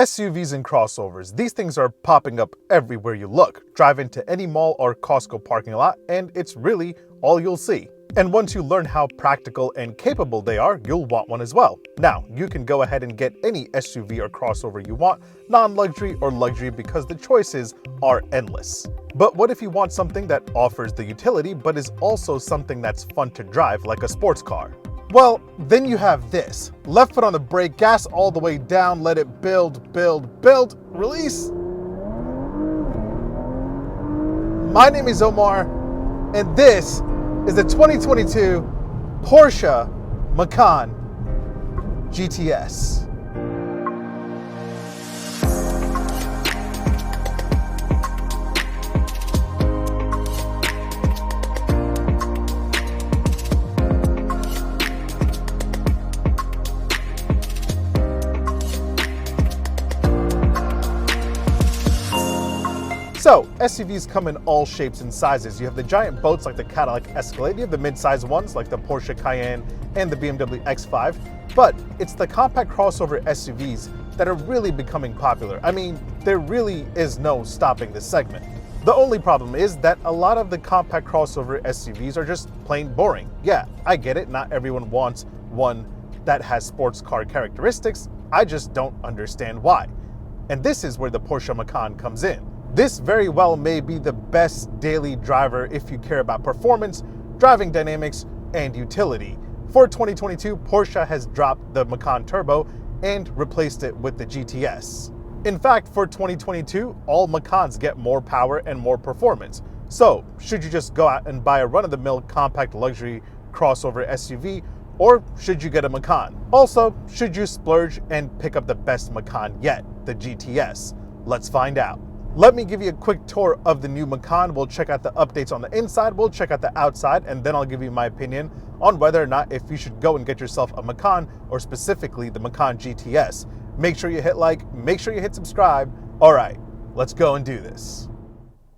SUVs and crossovers, these things are popping up everywhere you look. Drive into any mall or Costco parking lot and it's really all you'll see. And once you learn how practical and capable they are, you'll want one as well. Now, you can go ahead and get any SUV or crossover you want, non-luxury or luxury, because the choices are endless. But what if you want something that offers the utility but is also something that's fun to drive, like a sports car? Well, then you have this. Left foot on the brake, gas all the way down, let it build, release. My name is Omar, and this is the 2022 Porsche Macan GTS. So, SUVs come in all shapes and sizes. You have the giant boats like the Cadillac Escalade, you have the mid-size ones like the Porsche Cayenne and the BMW X5, but it's the compact crossover SUVs that are really becoming popular. I mean, there really is no stopping this segment. The only problem is that a lot of the compact crossover SUVs are just plain boring. Yeah, I get it, not everyone wants one that has sports car characteristics, I just don't understand why. And this is where the Porsche Macan comes in. This very well may be the best daily driver if you care about performance, driving dynamics, and utility. For 2022, Porsche has dropped the Macan Turbo and replaced it with the GTS. In fact, for 2022, all Macans get more power and more performance. So, should you just go out and buy a run-of-the-mill compact luxury crossover SUV, or should you get a Macan? Also, should you splurge and pick up the best Macan yet, the GTS? Let's find out. Let me give you a quick tour of the new Macan. We'll check out the updates on the inside, we'll check out the outside, and then I'll give you my opinion on whether or not if you should go and get yourself a Macan, or specifically the Macan GTS. Make sure you hit like, make sure you hit subscribe. All right, let's go and do this.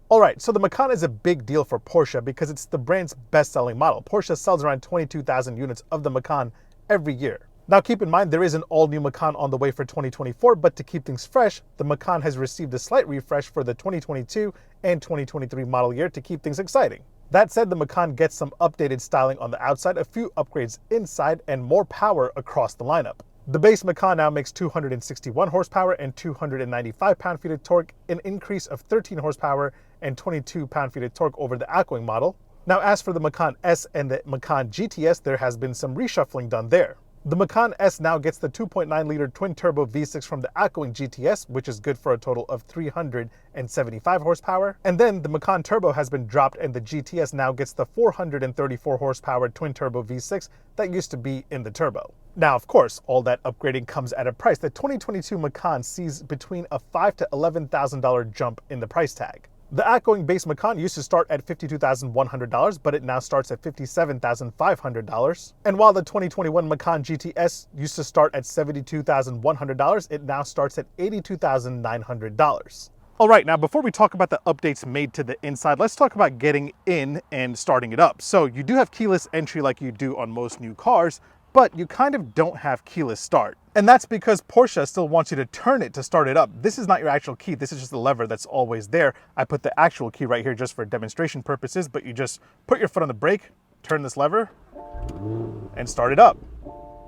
All right, so the Macan is a big deal for Porsche because it's the brand's best-selling model. Porsche sells around 22,000 units of the Macan every year. Now keep in mind there is an all-new Macan on the way for 2024, but to keep things fresh, the Macan has received a slight refresh for the 2022 and 2023 model year to keep things exciting. That said, the Macan gets some updated styling on the outside, a few upgrades inside, and more power across the lineup. The base Macan now makes 261 horsepower and 295 pound-feet of torque, an increase of 13 horsepower and 22 pound-feet of torque over the outgoing model. Now as for the Macan S and the Macan GTS, there has been some reshuffling done there. The Macan S now gets the 2.9-liter twin-turbo V6 from the outgoing GTS, which is good for a total of 375 horsepower. And then the Macan Turbo has been dropped and the GTS now gets the 434 horsepower twin-turbo V6 that used to be in the Turbo. Now, of course, all that upgrading comes at a price. The 2022 Macan sees between a $5,000 to $11,000 jump in the price tag. The outgoing base Macan used to start at $52,100, but it now starts at $57,500. And while the 2021 Macan GTS used to start at $72,100, it now starts at $82,900. All right, now before we talk about the updates made to the inside, let's talk about getting in and starting it up. So you do have keyless entry like you do on most new cars, but you kind of don't have keyless start. And that's because Porsche still wants you to turn it to start it up. This is not your actual key, this is just the lever that's always there. I put the actual key right here just for demonstration purposes, but you just put your foot on the brake, turn this lever, and start it up.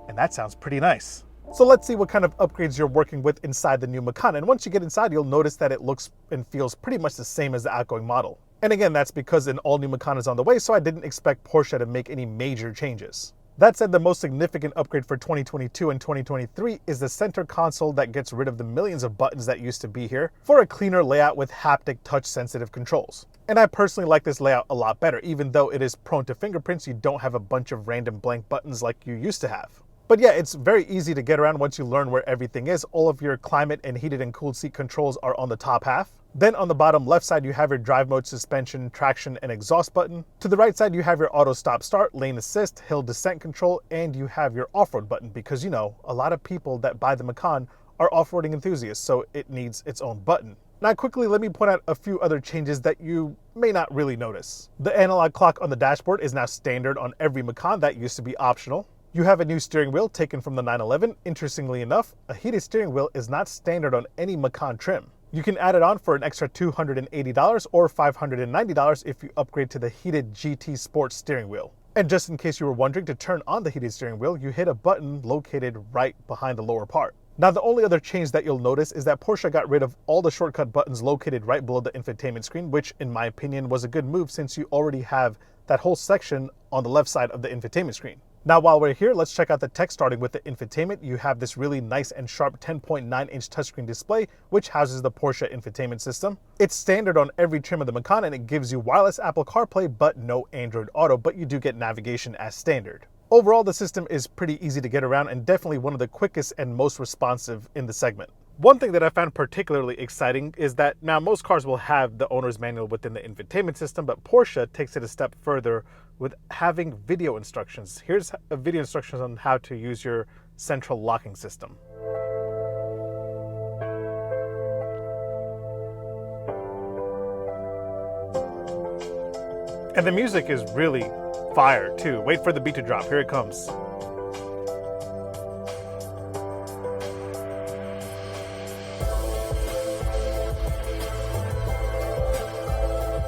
And that sounds pretty nice. So let's see what kind of upgrades you're working with inside the new Macan. And once you get inside, you'll notice that it looks and feels pretty much the same as the outgoing model. And again, that's because an all-new Macan is on the way, so I didn't expect Porsche to make any major changes. That said, the most significant upgrade for 2022 and 2023 is the center console that gets rid of the millions of buttons that used to be here for a cleaner layout with haptic touch-sensitive controls. And I personally like this layout a lot better. Even though it is prone to fingerprints, you don't have a bunch of random blank buttons like you used to have. But yeah, it's very easy to get around once you learn where everything is. All of your climate and heated and cooled seat controls are on the top half. Then on the bottom left side, you have your drive mode, suspension, traction, and exhaust button. To the right side, you have your auto stop start, lane assist, hill descent control, and you have your off-road button because, you know, a lot of people that buy the Macan are off-roading enthusiasts, so it needs its own button. Now quickly, let me point out a few other changes that you may not really notice. The analog clock on the dashboard is now standard on every Macan. That used to be optional. You have a new steering wheel taken from the 911. Interestingly enough, a heated steering wheel is not standard on any Macan trim. You can add it on for an extra $280 or $590 if you upgrade to the heated GT Sport steering wheel. And just in case you were wondering, to turn on the heated steering wheel, you hit a button located right behind the lower part. Now, the only other change that you'll notice is that Porsche got rid of all the shortcut buttons located right below the infotainment screen, which in my opinion was a good move since you already have that whole section on the left side of the infotainment screen. Now, while we're here, let's check out the tech. Starting with the infotainment, you have this really nice and sharp 10.9-inch touchscreen display, which houses the Porsche infotainment system. It's standard on every trim of the Macan, and it gives you wireless Apple CarPlay, but no Android Auto, but you do get navigation as standard. Overall, the system is pretty easy to get around and definitely one of the quickest and most responsive in the segment. One thing that I found particularly exciting is that now most cars will have the owner's manual within the infotainment system, but Porsche takes it a step further with having video instructions. Here's a video instructions on how to use your central locking system. And the music is really fire too. Wait for the beat to drop. Here it comes.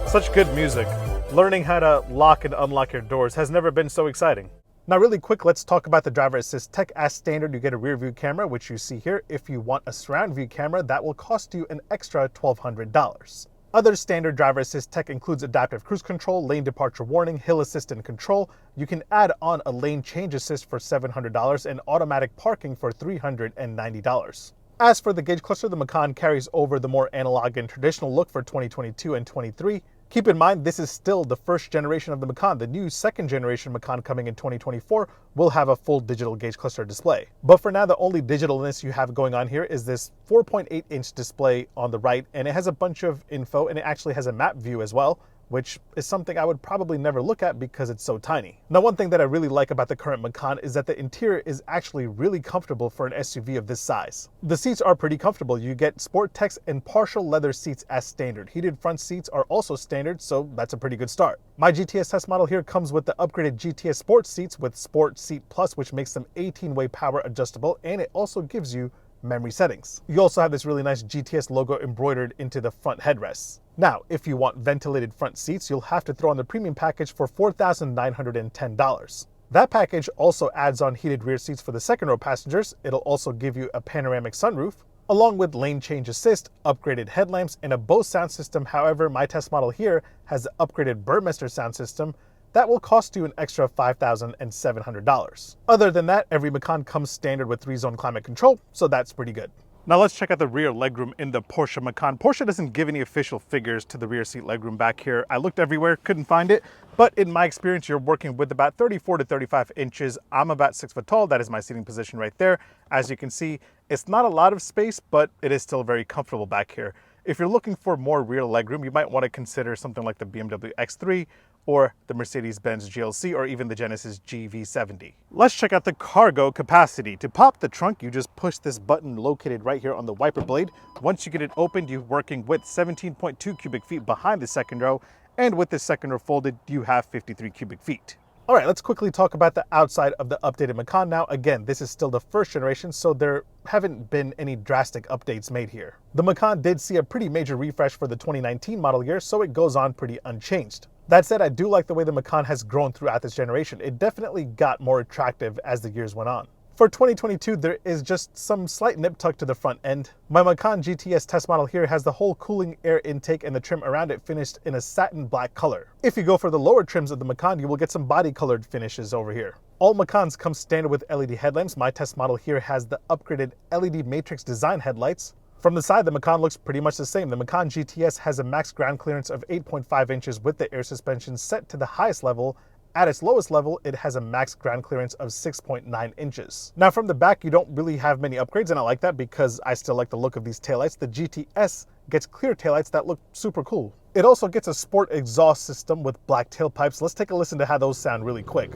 Such good music. Learning how to lock and unlock your doors has never been so exciting. Now really quick, let's talk about the driver assist tech. As standard, you get a rear view camera, which you see here. If you want a surround view camera, that will cost you an extra $1,200. Other standard driver assist tech includes adaptive cruise control, lane departure warning, hill assist and control. You can add on a lane change assist for $700 and automatic parking for $390. As for the gauge cluster, the Macan carries over the more analog and traditional look for 2022 and 23. Keep in mind, this is still the first generation of the Macan. The new second generation Macan coming in 2024 will have a full digital gauge cluster display. But for now, the only digitalness you have going on here is this 4.8-inch display on the right, and it has a bunch of info, and it actually has a map view as well, which is something I would probably never look at because it's so tiny. Now, one thing that I really like about the current Macan is that the interior is actually really comfortable for an SUV of this size. The seats are pretty comfortable. You get Sport Text and partial leather seats as standard. Heated front seats are also standard, so that's a pretty good start. My GTS test model here comes with the upgraded GTS Sport seats with Sport Seat Plus, which makes them 18-way power adjustable, and it also gives you memory settings. You also have this really nice GTS logo embroidered into the front headrests. Now, if you want ventilated front seats, you'll have to throw on the premium package for $4,910. That package also adds on heated rear seats for the second row passengers. It'll also give you a panoramic sunroof, along with lane change assist, upgraded headlamps, and a Bose sound system. However, my test model here has the upgraded Burmester sound system. That will cost you an extra $5,700. Other than that, every Macan comes standard with 3-zone climate control, so that's pretty good. Now let's check out the rear legroom in the Porsche Macan. Porsche doesn't give any official figures to the rear seat legroom back here. I looked everywhere, couldn't find it, but in my experience, you're working with about 34 to 35 inches. I'm about 6 foot tall. That is my seating position right there. As you can see, it's not a lot of space, but it is still very comfortable back here. If you're looking for more rear legroom, you might want to consider something like the BMW X3 or the Mercedes-Benz GLC or even the Genesis GV70. Let's check out the cargo capacity. To pop the trunk, you just push this button located right here on the wiper blade. Once you get it opened, you're working with 17.2 cubic feet behind the second row, and with the second row folded, you have 53 cubic feet. All right, let's quickly talk about the outside of the updated Macan. Now, again, this is still the first generation, so there haven't been any drastic updates made here. The Macan did see a pretty major refresh for the 2019 model year, so it goes on pretty unchanged. That said, I do like the way the Macan has grown throughout this generation. It definitely got more attractive as the years went on. For 2022, there is just some slight nip tuck to the front end. My Macan GTS test model here has the whole cooling air intake and the trim around it finished in a satin black color. If you go for the lower trims of the Macan, you will get some body colored finishes over here. All Macans come standard with LED headlamps. My test model here has the upgraded LED matrix design headlights. From the side, the Macan looks pretty much the same. The Macan GTS has a max ground clearance of 8.5 inches with the air suspension set to the highest level. At its lowest level, it has a max ground clearance of 6.9 inches. Now from the back, you don't really have many upgrades, and I like that because I still like the look of these taillights. The GTS gets clear taillights that look super cool. It also gets a sport exhaust system with black tailpipes. Let's take a listen to how those sound really quick.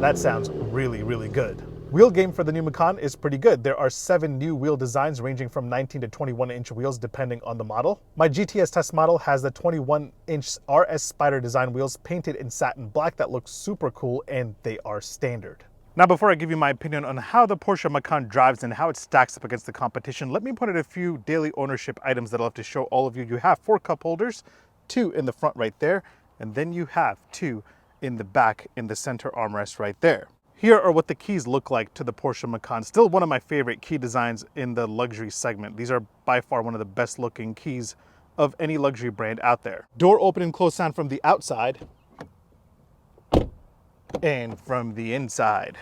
That sounds really, really good. Wheel game for the new Macan is pretty good. There are 7 new wheel designs ranging from 19 to 21-inch wheels depending on the model. My GTS test model has the 21-inch RS Spider design wheels painted in satin black that looks super cool, and they are standard. Now, before I give you my opinion on how the Porsche Macan drives and how it stacks up against the competition, let me point out a few daily ownership items that I'll have to show all of you. You have 4 cup holders, 2 in the front right there, and then you have 2 in the back in the center armrest right there. Here are what the keys look like to the Porsche Macan. Still one of my favorite key designs in the luxury segment. These are by far one of the best looking keys of any luxury brand out there. Door open and close sound from the outside and from the inside.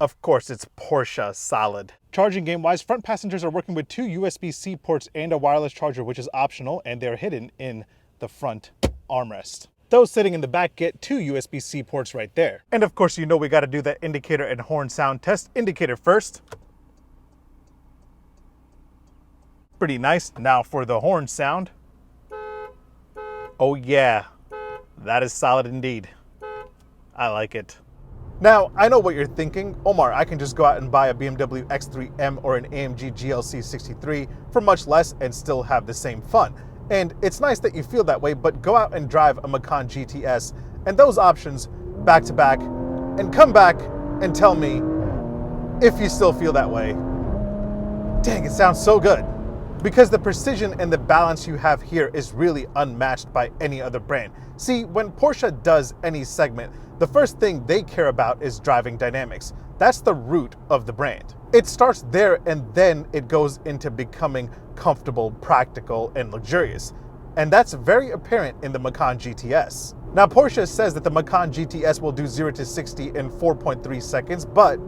Of course, it's Porsche solid. Charging game wise, front passengers are working with 2 USB-C ports and a wireless charger, which is optional, and they're hidden in the front armrest. Those sitting in the back get 2 USB-C ports right there. And of course, you know we got to do the indicator and horn sound test. Indicator first. Pretty nice. Now for the horn sound. Oh yeah, that is solid indeed. I like it. Now, I know what you're thinking. Omar, I can just go out and buy a BMW X3M or an AMG GLC 63 for much less and still have the same fun. And it's nice that you feel that way, but go out and drive a Macan GTS and those options back to back and come back and tell me if you still feel that way. Dang, it sounds so good. Because the precision and the balance you have here is really unmatched by any other brand. See, when Porsche does any segment, the first thing they care about is driving dynamics. That's the root of the brand. It starts there and then it goes into becoming comfortable, practical, and luxurious. And that's very apparent in the Macan GTS. Now, Porsche says that the Macan GTS will do 0 to 60 in 4.3 seconds, but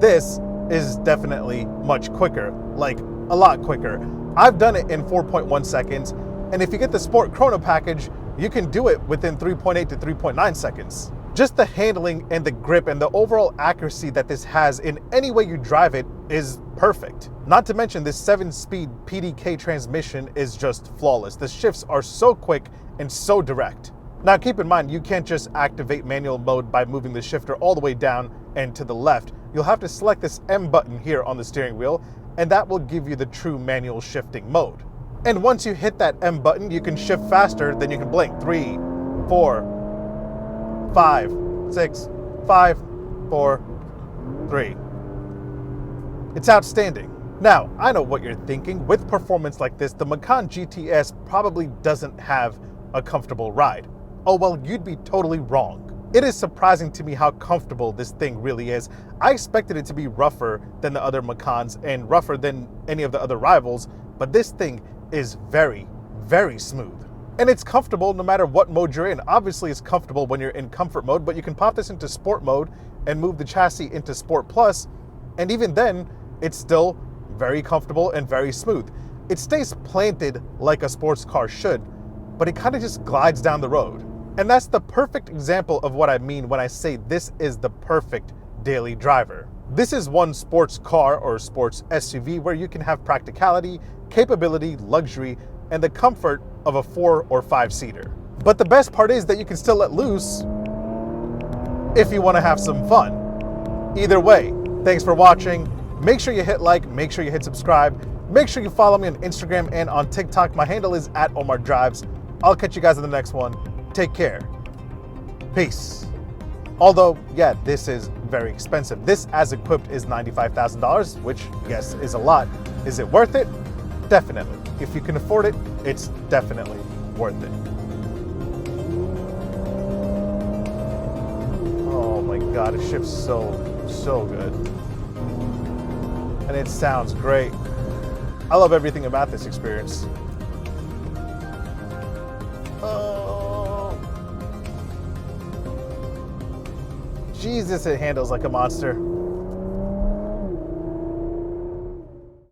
this is definitely much quicker, like a lot quicker. I've done it in 4.1 seconds, and if you get the Sport Chrono package, you can do it within 3.8 to 3.9 seconds. Just the handling and the grip and the overall accuracy that this has in any way you drive it is perfect. Not to mention this 7-speed PDK transmission is just flawless. The shifts are so quick and so direct. Now keep in mind, you can't just activate manual mode by moving the shifter all the way down and to the left. You'll have to select this M button here on the steering wheel, and that will give you the true manual shifting mode. And once you hit that M button, you can shift faster than you can blink. 3, 4, 5, 6, 5, 4, 3. It's outstanding. Now, I know what you're thinking. With performance like this, the Macan GTS probably doesn't have a comfortable ride. Oh well, you'd be totally wrong. It is surprising to me how comfortable this thing really is. I expected it to be rougher than the other Macans and rougher than any of the other rivals, but this thing is very, very smooth. And it's comfortable no matter what mode you're in. Obviously, it's comfortable when you're in comfort mode, but you can pop this into sport mode and move the chassis into Sport Plus, and even then, it's still very comfortable and very smooth. It stays planted like a sports car should, but it kind of just glides down the road. And that's the perfect example of what I mean when I say this is the perfect daily driver. This is one sports car or sports SUV where you can have practicality, capability, luxury, and the comfort of a 4 or 5-seater. But the best part is that you can still let loose if you want to have some fun. Either way, thanks for watching. Make sure you hit like, make sure you hit subscribe, make sure you follow me on Instagram and on TikTok. My handle is @OmarDrives. I'll catch you guys in the next one. Take care. Peace. Although, yeah, this is very expensive. This as equipped is $95,000, which yes is a lot. Is it worth it? Definitely. If you can afford it, it's definitely worth it. Oh my God, it shifts so good. And it sounds great. I love everything about this experience. Oh. Jesus, it handles like a monster.